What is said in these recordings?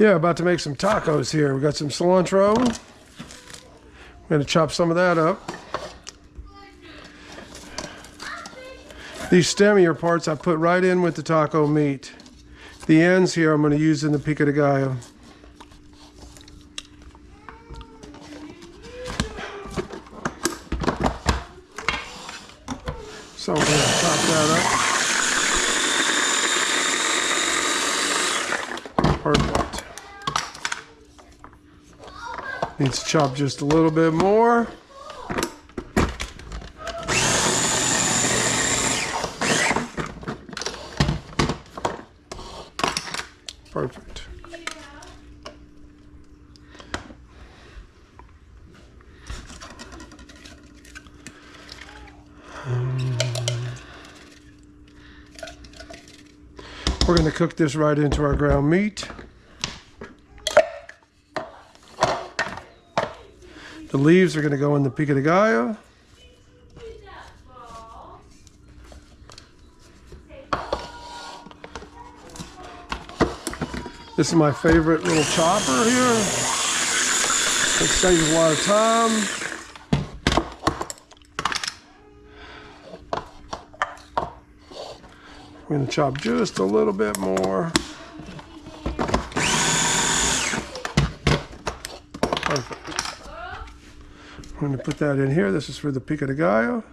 Yeah, about to make some tacos here. We got some cilantro. I'm going to chop some of that up. These stemmier parts I put right in with the taco meat. The ends here I'm going to use in the pico de gallo. So we're going to chop that up. Perfect. Needs to chop just a little bit more. Perfect. We're going to cook this right into our ground meat. The leaves are going to go in the pico de gallo. This is my favorite little chopper here. It saves a lot of time. I'm going to chop just a little bit more. Perfect. I'm going to put that in here. This is for the pico de gallo.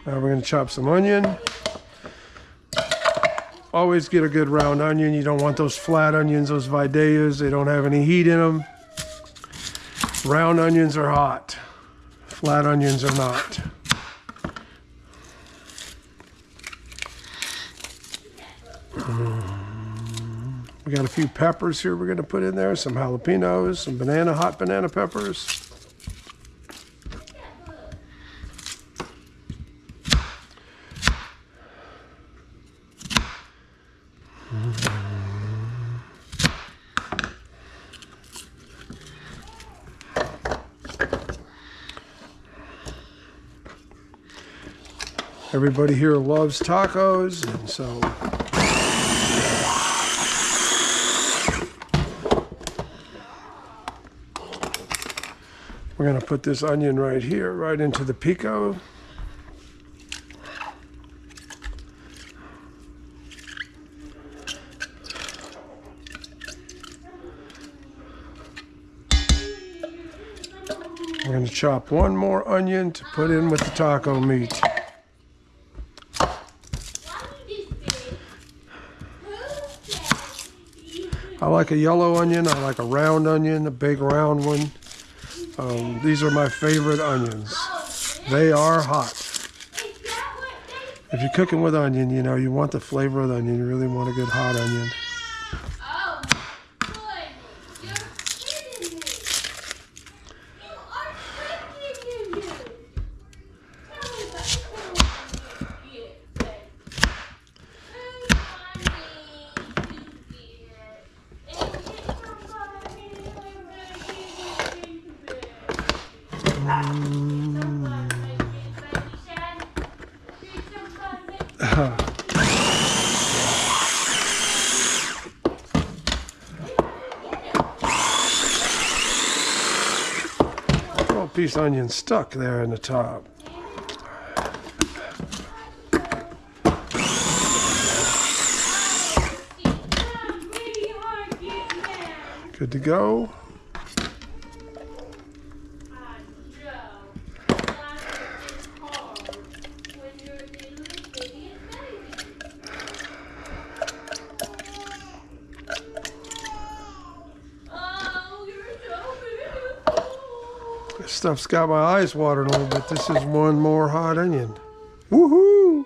Now we're going to chop some onion. Always get a good round onion. You don't want those flat onions, those videos. They don't have any heat in them. Round onions are hot. Flat onions are not. We got a few peppers here we're going to put in there. Some jalapenos, some hot banana peppers. Everybody here loves tacos, and so we're going to put this onion right here, right into the pico. We're going to chop one more onion to put in with the taco meat. I like a yellow onion, I like a round onion, a big round one. These are my favorite onions. They are hot. If you're cooking with onion, you know, you want the flavor of the onion. You really want a good hot onion. Little piece of onion stuck there in the top. Good to go. This stuff's got my eyes watering a little bit. This is one more hot onion. Woohoo!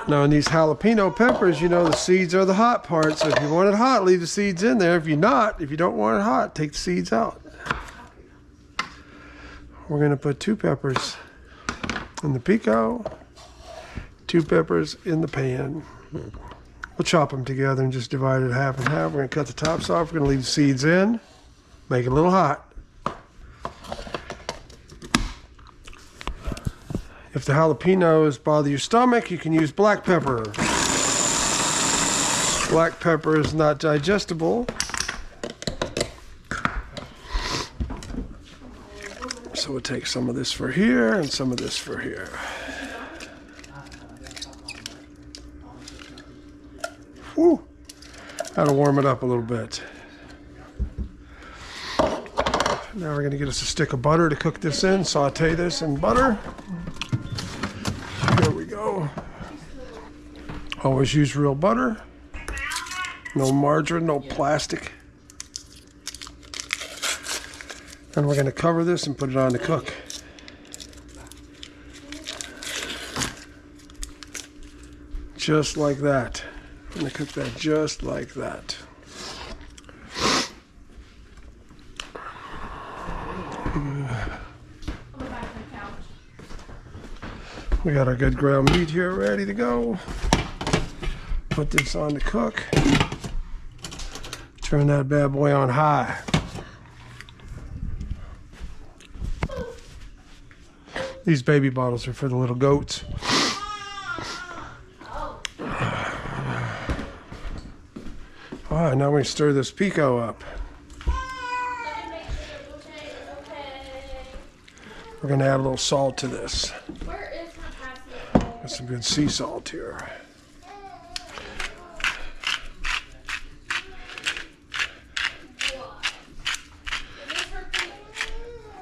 Now in these jalapeno peppers, you know, the seeds are the hot part. So if you want it hot, leave the seeds in there. If you don't want it hot, take the seeds out. We're gonna put 2 peppers in the pico, 2 peppers in the pan. We'll chop them together and just divide it half and half. We're gonna cut the tops off. We're gonna leave the seeds in, make it a little hot. If the jalapenos bother your stomach, you can use black pepper. Black pepper is not digestible. So we'll take some of this for here and some of this for here. Whew. That'll warm it up a little bit. Now we're gonna get us a stick of butter to cook this in, saute this in butter. Here we go. Always use real butter. No margarine, no plastic. And we're gonna cover this and put it on to cook. Just like that. I'm gonna cook that just like that. We got our good ground meat here ready to go. Put this on to cook. Turn that bad boy on high. These baby bottles are for the little goats. All right, now we stir this pico up. We're gonna add a little salt to this. Got some good sea salt here.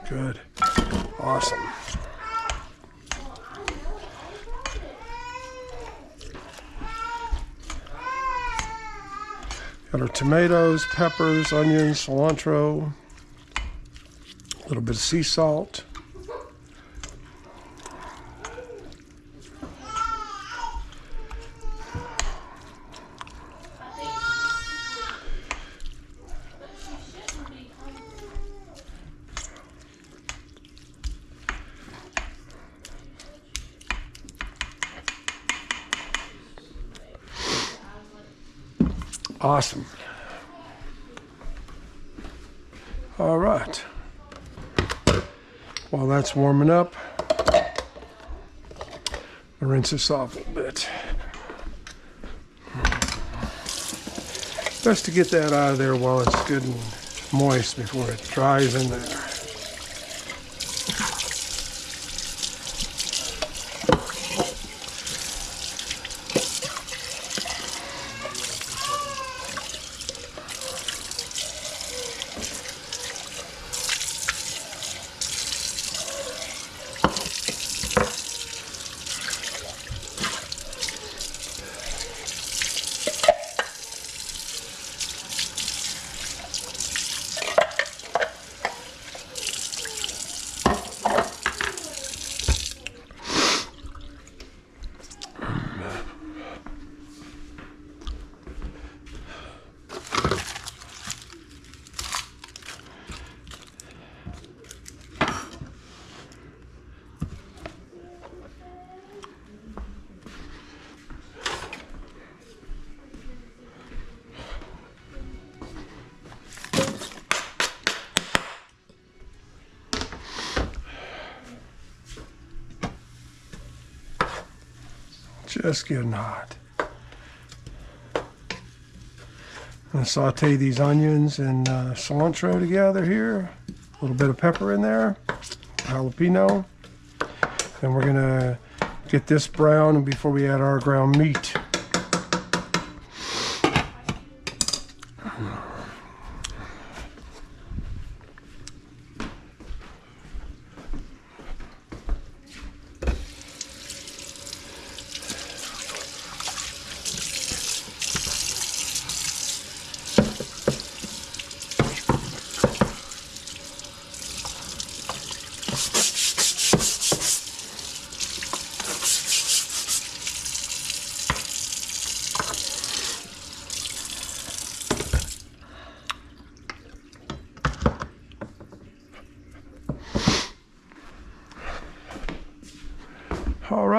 Good. Awesome. Got our tomatoes, peppers, onions, cilantro, a little bit of sea salt. Awesome. All right. While that's warming up, I'll rinse this off a little bit. Best to get that out of there while it's good and moist before it dries in there. Just getting hot. I'm going to saute these onions and cilantro together here. A little bit of pepper in there, jalapeno. And we're going to get this brown before we add our ground meat.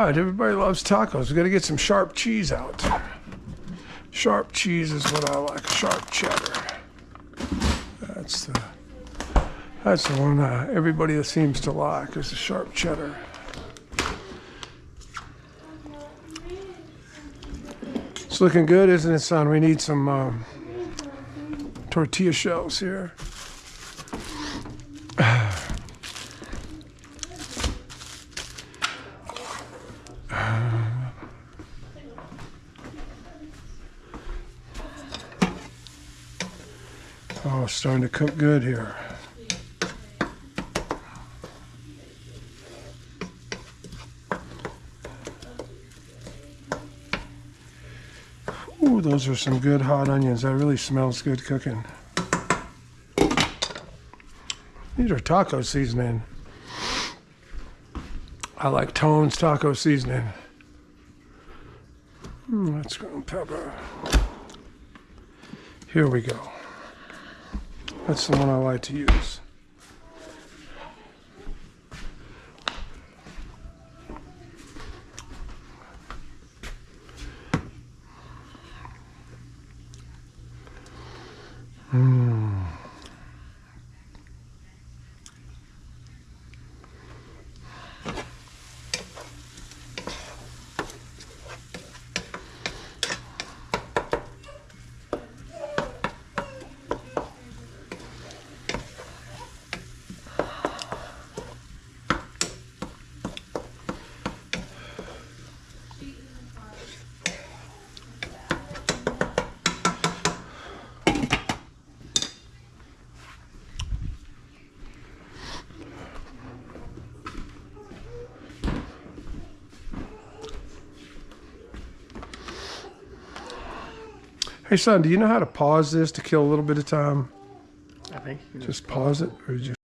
right, everybody loves tacos. We got to get some sharp cheese out. Sharp cheese is what I like. Sharp cheddar. That's the one everybody seems to like, is the sharp cheddar. It's looking good, isn't it, son? We need some tortilla shells here. Oh, it's starting to cook good here. Ooh, those are some good hot onions. That really smells good cooking. These are taco seasoning. I like Tone's taco seasoning. That's ground pepper. Here we go. That's the one I like to use. Hey son, do you know how to pause this to kill a little bit of time? I think you can Just pause it, or just